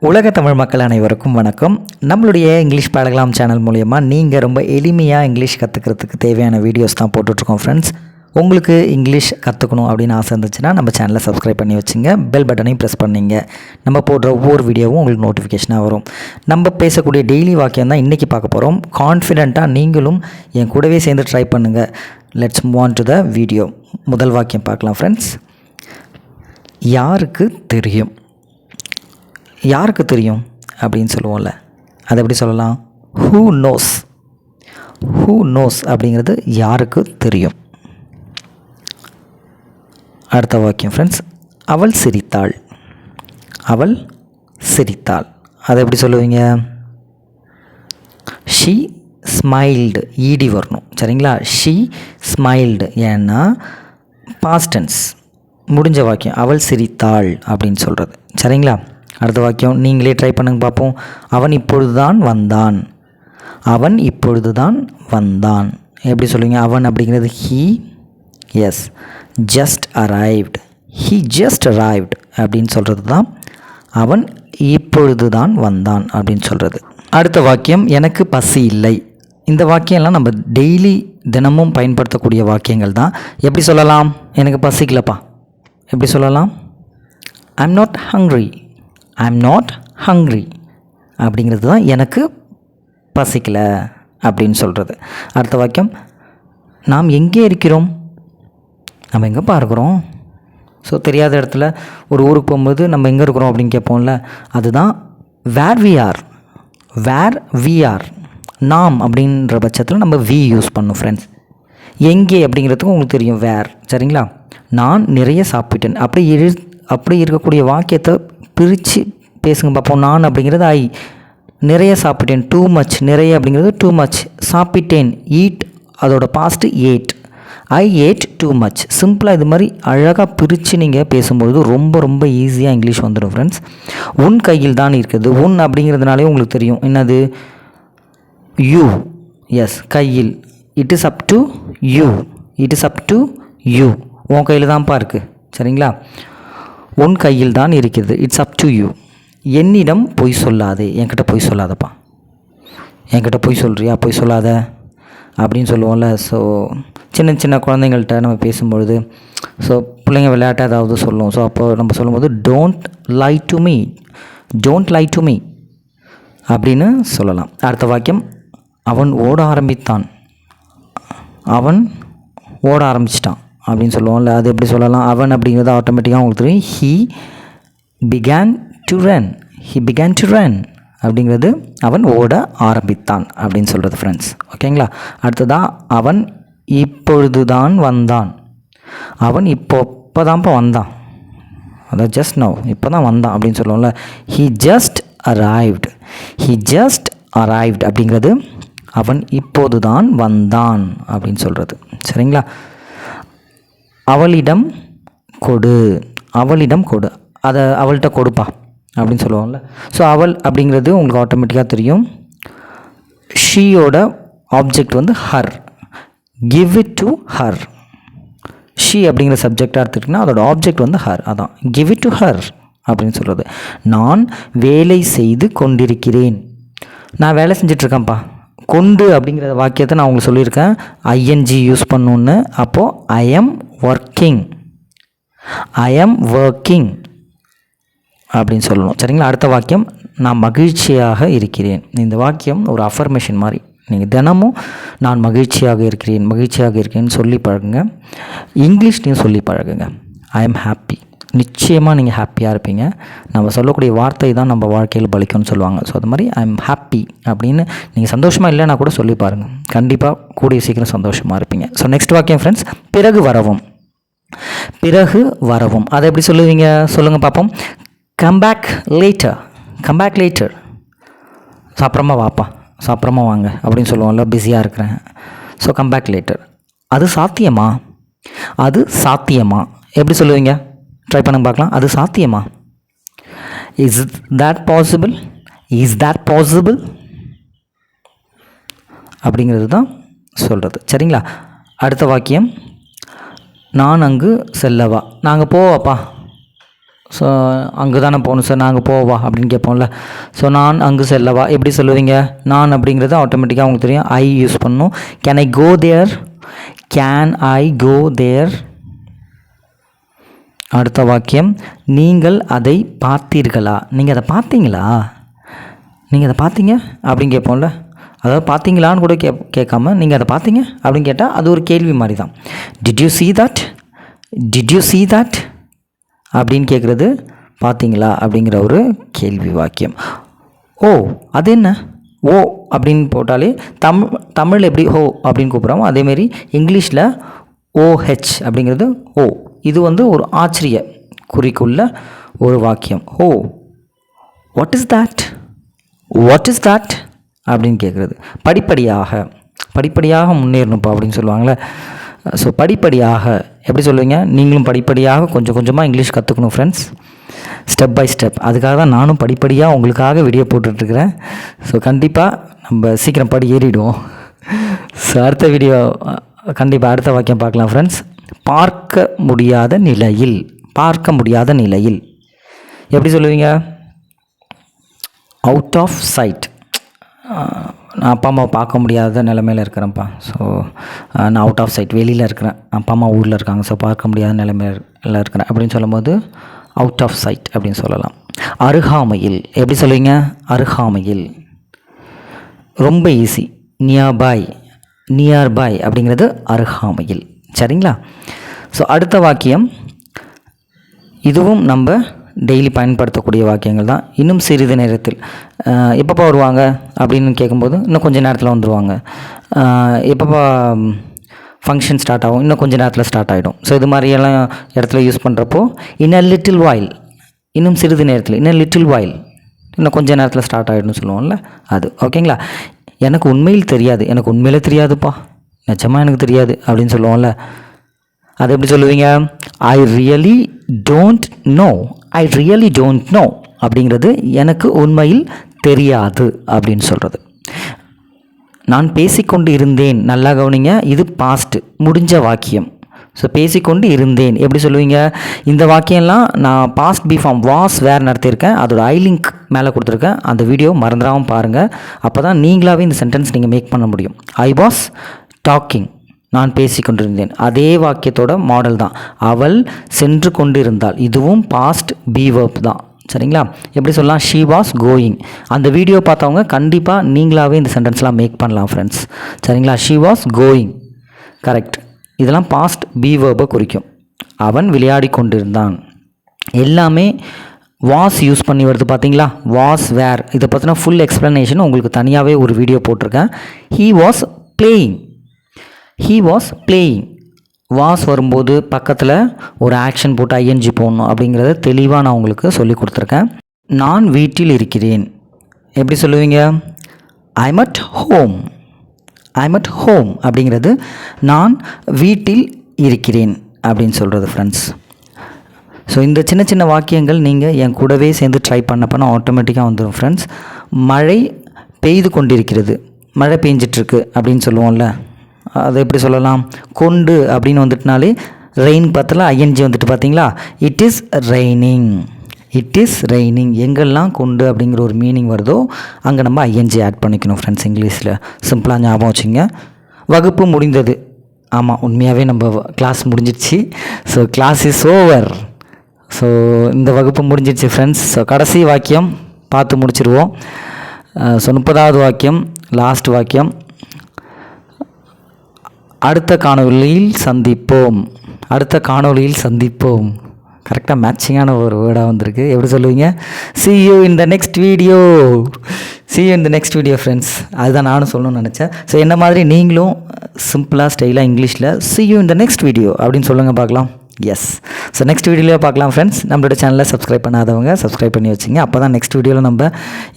உலக தமிழ் மக்கள் அனைவருக்கும் வணக்கம். நம்மளுடைய இங்கிலீஷ் பழகலாம் சேனல் மூலமா நீங்கள் ரொம்ப எளிமையாக இங்கிலீஷ் கற்றுக்கிறதுக்கு தேவையான வீடியோஸ் தான் போட்டுட்ருக்கோம் ஃப்ரெண்ட்ஸ். உங்களுக்கு இங்கிலீஷ் கற்றுக்கணும் அப்படின்னு ஆசை இருந்துச்சுன்னா நம்ம சேனலை சப்ஸ்கிரைப் பண்ணி வச்சுங்க, பெல் பட்டனையும் ப்ரெஸ் பண்ணிங்க. நம்ம போடுற ஒவ்வொரு வீடியோவும் உங்களுக்கு நோட்டிஃபிகேஷனாக வரும். நம்ம பேசக்கூடிய டெய்லி வாக்கியம் தான் இன்றைக்கி பார்க்க போகிறோம். கான்ஃபிடெண்ட்டாக நீங்களும் என் கூடவே சேர்ந்து ட்ரை பண்ணுங்கள். Let's move on to the video. முதல் வாக்கியம் பார்க்கலாம் ஃப்ரெண்ட்ஸ். யாருக்கு தெரியும்? யாருக்கு தெரியும் அப்படின்னு சொல்லுவோம்ல, அது எப்படி சொல்லலாம்? Who knows. ஹூ நோஸ் அப்படிங்கிறது யாருக்கு தெரியும். அடுத்த வாக்கியம் ஃப்ரெண்ட்ஸ். அவள் சிரித்தாள். அவள் சிரித்தாள், அதை எப்படி சொல்லுவீங்க? She smiled. ஈடி வரணும், சரிங்களா? ஷீ ஸ்மைல்டு, ஏன்னா பாஸ்ட் டென்ஸ், முடிஞ்ச வாக்கியம். அவள் சிரித்தாள் அப்படின்னு சொல்கிறது, சரிங்களா? அடுத்த வாக்கியம் நீங்களே ட்ரை பண்ணுங்க பார்ப்போம். அவன் இப்பொழுது தான் வந்தான். அவன் இப்பொழுது தான் வந்தான், எப்படி சொல்லுவீங்க? அவன் அப்படிங்கிறது he. Yes, just arrived. He just arrived அப்படின்னு சொல்கிறது தான் அவன் இப்பொழுது தான் வந்தான் அப்படின்னு சொல்கிறது. அடுத்த வாக்கியம் எனக்கு பசி இல்லை. இந்த வாக்கியம்லாம் நம்ம டெய்லி தினமும் பயன்படுத்தக்கூடிய வாக்கியங்கள் தான். எப்படி சொல்லலாம்? எனக்கு பசிக்கலப்பா எப்படி சொல்லலாம்? I'm not hungry. I'm not hungry அப்படிங்கிறது தான் எனக்கு பசிக்கலை அப்படின்னு சொல்கிறது. அடுத்த வாக்கியம் நாம் எங்கே இருக்கிறோம்? நம்ம எங்கேப்பா இருக்கிறோம்? ஸோ தெரியாத இடத்துல ஒரு ஊருக்கு போகும்போது நம்ம எங்கே இருக்கிறோம் அப்படின்னு கேட்போம்ல, அதுதான் where we are. Where we are. நாம் அப்படின்ற பட்சத்தில் நம்ம வி யூஸ் பண்ணணும் ஃப்ரெண்ட்ஸ். எங்கே அப்படிங்கிறதுக்கு உங்களுக்கு தெரியும் வேர், சரிங்களா? நான் நிறைய சாப்பிட்டேன். அப்படி இருக்கக்கூடிய வாக்கியத்தை பிரித்து பேசுங்க பார்ப்போம். நான் அப்படிங்கிறது ஐ. நிறைய சாப்பிட்டேன், டூ மச். நிறைய அப்படிங்கிறது டூ மச். சாப்பிட்டேன், ஈட், அதோட past ate. I ate too much. சிம்பிளாக இது மாதிரி அழகாக பிரித்து நீங்கள் பேசும்பொழுது ரொம்ப ரொம்ப ஈஸியாக இங்கிலீஷ் வந்துடும் ஃப்ரெண்ட்ஸ். உன் கையில் தான் இருக்குது. உன் அப்படிங்கிறதுனாலே உங்களுக்கு தெரியும் என்னது? யூ. எஸ், கையில். It is up to you. It is up to you. உன் கையில் தான்ப்பா இருக்குது, சரிங்களா? உன் கையில் தான் இருக்கிறது. It's up to you. என்னிடம் பொய் சொல்லாதே. என்கிட்ட பொய் சொல்லாதப்பா. என்கிட்ட பொய் சொல்கிறியா? பொய் சொல்லாத அப்படின்னு சொல்லுவோம்ல. ஸோ சின்ன சின்ன குழந்தைங்கள்ட்ட நம்ம பேசும்பொழுது, ஸோ பிள்ளைங்க விளையாட்டாக ஏதாவது சொல்லும். ஸோ அப்போ நம்ம சொல்லும்போது don't lie to me, don't lie to me அப்படின்னு சொல்லலாம். அடுத்த வாக்கியம் அவன் ஓட ஆரம்பித்தான். அவன் ஓட ஆரம்பிச்சிட்டான் அப்படின்னு சொல்லுவோம்ல, அது எப்படி சொல்லலாம்? அவன் அப்படிங்கிறது ஆட்டோமேட்டிக்காக உங்களுக்கு தெரியும். He began to run. He began to run அப்படிங்கிறது அவன் ஓட ஆரம்பித்தான் அப்படின்னு சொல்கிறது ஃப்ரெண்ட்ஸ். ஓகேங்களா? அடுத்ததான் அவன் இப்பொழுது தான் வந்தான். அவன் இப்போதான்ப்பா வந்தான், அதான் ஜஸ்ட் நவ், இப்போ தான் வந்தான் அப்படின்னு சொல்லுவோம்ல. He just arrived. He just arrived அப்படிங்கிறது அவன் இப்போது தான் வந்தான் அப்படின்னு சொல்கிறது, சரிங்களா? அவளிடம் கொடு. அவளிடம் கொடு, அதை அவள்கிட்ட கொடுப்பா அப்படின்னு சொல்லுவாங்கள்ல. ஸோ அவள் அப்படிங்கிறது உங்களுக்கு ஆட்டோமேட்டிக்காக தெரியும். ஷீயோட ஆப்ஜெக்ட் வந்து her. Give it to her. She அப்படிங்கிற சப்ஜெக்டாக எடுத்துக்கிட்டிங்கன்னா அதோட ஆப்ஜெக்ட் வந்து ஹர், அதான் கிவ் இட் டு ஹர் அப்படின்னு சொல்கிறது. நான் வேலை செய்து கொண்டிருக்கிறேன். நான் வேலை செஞ்சிட்ருக்கேன்ப்பா. கொண்டு அப்படிங்கிற வாக்கியத்தை நான் உங்களுக்கு சொல்லியிருக்கேன், ஐஎன்ஜி யூஸ் பண்ணணுன்னு. அப்போது I am working. I am working அப்படின்னு சொல்லணும், சரிங்களா? அடுத்த வாக்கியம் நான் மகிழ்ச்சியாக இருக்கிறேன். இந்த வாக்கியம் ஒரு அஃபர்மேஷன் மாதிரி. நீங்கள் தினமும் நான் மகிழ்ச்சியாக இருக்கிறேன், மகிழ்ச்சியாக இருக்கேன்னு சொல்லி பழகுங்க. இங்கிலீஷ்லேயும் சொல்லி பழகுங்க. I am happy. நிச்சயமாக நீங்கள் ஹாப்பியாக இருப்பீங்க. நம்ம சொல்லக்கூடிய வார்த்தை தான் நம்ம வாழ்க்கையில் பலிக்கும்னு சொல்லுவாங்க. ஸோ அது மாதிரி ஐ எம் ஹாப்பி அப்படின்னு நீங்கள் சந்தோஷமாக இல்லைன்னா கூட சொல்லி பாருங்கள். கண்டிப்பாக கூடிய சீக்கிரம் சந்தோஷமாக இருப்பீங்க. ஸோ நெக்ஸ்ட் வாக்கியம் ஃப்ரெண்ட்ஸ். பிறகு வரவும். பிறகு வரவும், அதை எப்படி சொல்லுவீங்க? சொல்லுங்கள் பார்ப்போம். Come back later. Come back later. அப்புறமா வாப்பா, அப்புறமா வாங்க அப்படின்னு சொல்லுவோம்ல, பிஸியாக இருக்கிறேன். So come back later. அது சாத்தியமா? அது சாத்தியமா எப்படி சொல்லுவீங்க? ட்ரை பண்ணுங்க பார்க்கலாம். அது சாத்தியமா? Is that possible? Is that possible அப்படிங்கிறது தான் சொல்கிறது, சரிங்களா? அடுத்த வாக்கியம் நான் அங்கு செல்லவா. நாங்கள் போவாப்பா. ஸோ அங்கே தானே போகணும் சார், நாங்கள் போவா அப்படின்னு கேட்போம்ல. ஸோ நான் அங்கு செல்லவா எப்படி சொல்லுவீங்க? நான் அப்படிங்கிறது ஆட்டோமேட்டிக்காக உங்களுக்கு தெரியும், ஐ யூஸ் பண்ணணும். Can I go there? Can I go there? அடுத்த வாக்கியம், நீங்கள் அதை பார்த்தீர்களா? நீங்கள் அதை பார்த்தீங்களா? நீங்கள் அதை பார்த்தீங்க அப்படின்னு கேட்போம்ல. அதாவது பார்த்தீங்களான்னு கூட கேட்காம நீங்கள் அதை பார்த்தீங்க அப்படின்னு கேட்டால் அது ஒரு கேள்வி மாதிரி தான். Did you see that? Did you see that அப்படின்னு கேட்குறது பார்த்தீங்களா அப்படிங்கிற ஒரு கேள்வி வாக்கியம். ஓ அது என்ன? ஓ அப்படின்னு போட்டாலே தமிழ் எப்படி ஓ அப்படின்னு கூப்பிட்றோமோ அதேமாரி இங்கிலீஷில் ஓஹெச் அப்படிங்கிறது ஓ. இது வந்து ஒரு ஆச்சரிய குறிக்குள்ள ஒரு வாக்கியம். Oh what is that? What is that அப்படின்னு கேட்குறது. படிப்படியாக முன்னேறணும்ப்பா அப்படின்னு சொல்லுவாங்களே. ஸோ படிப்படியாக எப்படி சொல்லுவீங்க? நீங்களும் படிப்படியாக கொஞ்சம் கொஞ்சமாக இங்கிலீஷ் கற்றுக்கணும் ஃப்ரெண்ட்ஸ், ஸ்டெப் பை ஸ்டெப். அதுக்காக தான் நானும் படிப்படியாக உங்களுக்காக வீடியோ போட்டுட்ருக்கிறேன். ஸோ கண்டிப்பாக நம்ம சீக்கிரம் படி ஏறிடுவோம். ஸோ அடுத்த வீடியோ கண்டிப்பாக அடுத்த வாக்கியம் பார்க்கலாம் ஃப்ரெண்ட்ஸ். பார்க்க முடியாத நிலையில். பார்க்க முடியாத நிலையில் எப்படி சொல்லுவீங்க? Out of sight. நான் அப்பா அம்மாவை பார்க்க முடியாத நிலைமையில் இருக்கிறேன்ப்பா. ஸோ நான் அவுட் ஆஃப் சைட், வெளியில் இருக்கிறேன். அப்பா அம்மா ஊரில் இருக்காங்க, ஸோ பார்க்க முடியாத நிலைமையில் இருக்கிறேன் அப்படின்னு சொல்லும்போது அவுட் ஆஃப் சைட் அப்படின்னு சொல்லலாம். அருகாமையில் எப்படி சொல்லுவீங்க? அருகாமையில். ரொம்ப ஈஸி, நியர்பை. நியர்பை அப்படிங்கிறது அருகாமையில். சரிங்களா? ஸோ அடுத்த வாக்கியம், இதுவும் நம்ம டெய்லி பயன்படுத்தக்கூடிய வாக்கியங்கள் தான். இன்னும் சிறிது நேரத்தில். எப்பப்போ வருவாங்க அப்படின்னு கேட்கும்போது இன்னும் கொஞ்சம் நேரத்தில் வந்துடுவாங்க. எப்பப்போ ஃபங்க்ஷன் ஸ்டார்ட் ஆகும்? இன்னும் கொஞ்சம் நேரத்தில் ஸ்டார்ட் ஆகிடும். ஸோ இது மாதிரியெல்லாம் இடத்துல யூஸ் பண்ணுறப்போ இன் அ லிட்டில் வாயில், இன்னும் சிறிது நேரத்தில், இன் அ லிட்டில் வாயில், இன்னும் கொஞ்சம் நேரத்தில் ஸ்டார்ட் ஆகிடும்னு சொல்லுவோம்ல அது. ஓகேங்களா? எனக்கு உண்மையில் தெரியாது, எனக்கு உண்மையிலே தெரியாதுப்பா, நிஜமாக எனக்கு தெரியாது அப்படின்னு சொல்லுவோம்ல. அது எப்படி சொல்லுவீங்க? I really don't know. I really don't know அப்படிங்கிறது எனக்கு உண்மையில் தெரியாது அப்படின்னு சொல்கிறது. நான் பேசிக்கொண்டு இருந்தேன். நல்லா கவனிங்க, இது பாஸ்ட், முடிஞ்ச வாக்கியம். ஸோ பேசிக்கொண்டு இருந்தேன் எப்படி சொல்லுவீங்க? இந்த வாக்கியம்லாம் நான் பாஸ்ட் பி ஃபார்ம் வாஸ் வேர் நடத்தியிருக்கேன். அதோட ஐ லிங்க் மேலே கொடுத்துருக்கேன், அந்த வீடியோ மறந்துடாமல் பாருங்கள். அப்போ தான் நீங்களாகவே இந்த சென்டென்ஸ் நீங்கள் மேக் பண்ண முடியும். ஐ வாஸ் டாக்கிங், நான் பேசிக்கொண்டிருந்தேன். அதே வாக்கியத்தோட மாடல் தான். அவள் சென்று கொண்டிருந்தாள், இதுவும் பாஸ்ட் பி வெர்ப் தான். சரிங்களா? எப்படி சொல்லலாம்? She was going. அந்த வீடியோ பார்த்தவங்க கண்டிப்பாக நீங்களாகவே இந்த சென்டென்ஸ்லாம் மேக் பண்ணலாம் ஃப்ரெண்ட்ஸ். சரிங்களா? She was going, correct. இதெல்லாம் பாஸ்ட் பி வெர்பை குறிக்கும். அவன் விளையாடி கொண்டிருந்தான், எல்லாமே வாஸ் யூஸ் பண்ணி வருது பார்த்தீங்களா? வாஸ் வேர், இதை பற்றின ஃபுல் எக்ஸ்ப்ளனேஷன் உங்களுக்கு தனியாகவே ஒரு வீடியோ போட்டிருக்கேன். He was playing. He was playing. Was வரும்போது பக்கத்தில் ஒரு ஆக்ஷன் போட்டு ஐஎன்ஜி போடணும் அப்படிங்கிறத தெளிவாக நான் உங்களுக்கு சொல்லி கொடுத்துருக்கேன். நான் வீட்டில் இருக்கிறேன் எப்படி சொல்லுவீங்க? I'm at home. I'm at home அப்படிங்கிறது நான் வீட்டில் இருக்கிறேன் அப்படின்னு சொல்கிறது ஃப்ரெண்ட்ஸ். ஸோ இந்த சின்ன சின்ன வாக்கியங்கள் நீங்கள் என் கூடவே சேர்ந்து ட்ரை பண்ண ஆட்டோமேட்டிக்காக வந்துடும் ஃப்ரெண்ட்ஸ். மழை பெய்து கொண்டிருக்கிறது, மழை பெஞ்சிட்ருக்கு அப்படின்னு சொல்லுவோம்ல, அதை எப்படி சொல்லலாம்? கொண்டு அப்படின்னு வந்துட்டுனாலே ரெயின் பத்தில் ஐஎன்ஜி வந்துட்டு பார்த்தீங்களா? It is raining. It is raining. எங்கெல்லாம் கொண்டு அப்படிங்கிற ஒரு மீனிங் வருதோ அங்கே நம்ம ஐஎன்ஜி ஆட் பண்ணிக்கணும் ஃப்ரெண்ட்ஸ். இங்கிலீஷில் சிம்பிளாக ஞாபகம் வச்சுங்க. வகுப்பு முடிந்தது. ஆமாம், உண்மையாகவே நம்ம கிளாஸ் முடிஞ்சிடுச்சு. So class is over. So இந்த வகுப்பு முடிஞ்சிடுச்சு ஃப்ரெண்ட்ஸ். ஸோ கடைசி வாக்கியம் பார்த்து முடிச்சிருவோம். ஸோ 30வது வாக்கியம், லாஸ்ட் வாக்கியம். அடுத்த காணொலியில் சந்திப்போம். அடுத்த காணொலியில் சந்திப்போம். கரெக்டாக மேட்சிங்கான ஒரு வேர்டாக வந்திருக்கு. எப்படி சொல்லுவீங்க? see you in the next video. see you in the next video friends. அதுதான் நானும் சொல்லணும்னு நினச்சேன். ஸோ என்ன மாதிரி நீங்களும் சிம்பிளாக ஸ்டைலாக இங்கிலீஷில் see you in the next video அப்படின்னு சொல்லுங்கள் பார்க்கலாம். எஸ். ஸோ நெக்ஸ்ட் வீடியோவில் பார்க்கலாம் ஃப்ரெண்ட்ஸ். நம்மளோட சேனலை சப்ஸ்கிரைப் பண்ணாதவங்க சப்ஸ்கிரைப் பண்ணி வச்சுங்க. அப்போ தான் நெக்ஸ்ட் வீடியோவில் நம்ம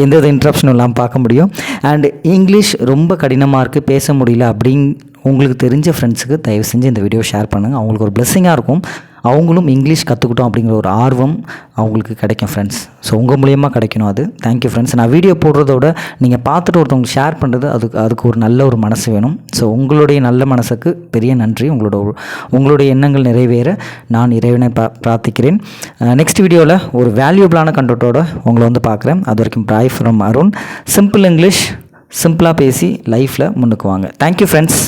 எந்த வித இன்ட்ரப்ஷனும் இல்லாமல் பார்க்க முடியும். அண்ட் இங்கிலீஷ் ரொம்ப கடினமாக இருக்குது, பேச முடியல அப்படின்னு உங்களுக்கு தெரிஞ்ச ஃப்ரெண்ட்ஸுக்கு தயவு செஞ்சு இந்த வீடியோ ஷேர் பண்ணுங்கள். அவங்களுக்கு ஒரு பிளெஸ்ஸிங்காக இருக்கும். அவங்களும் இங்கிலீஷ் கற்றுக்கிட்டோம் அப்படிங்கிற ஒரு ஆர்வம் அவங்களுக்கு கிடைக்கும் ஃப்ரெண்ட்ஸ். ஸோ உங்கள் மூலியமாக கிடைக்கணும் அது. Thank you friends. நான் வீடியோ போடுறதோட நீங்கள் பார்த்துட்டு ஒருத்தவங்களுக்கு ஷேர் பண்ணுறது அதுக்கு ஒரு நல்ல ஒரு மனசு வேணும். ஸோ உங்களுடைய நல்ல மனசுக்கு பெரிய நன்றி. உங்களுடைய எண்ணங்கள் நிறைவேற நான் இறைவனை பிரார்த்திக்கிறேன். நெக்ஸ்ட் வீடியோவில் ஒரு வேல்யூபிளான கண்டென்ட்டோட உங்களை வந்து பார்க்குறேன். அது வரைக்கும் bye from Arun. Simple English, சிம்பிளாக பேசி லைஃப்பில் முன்னுக்கு வாங்க. Thank you friends.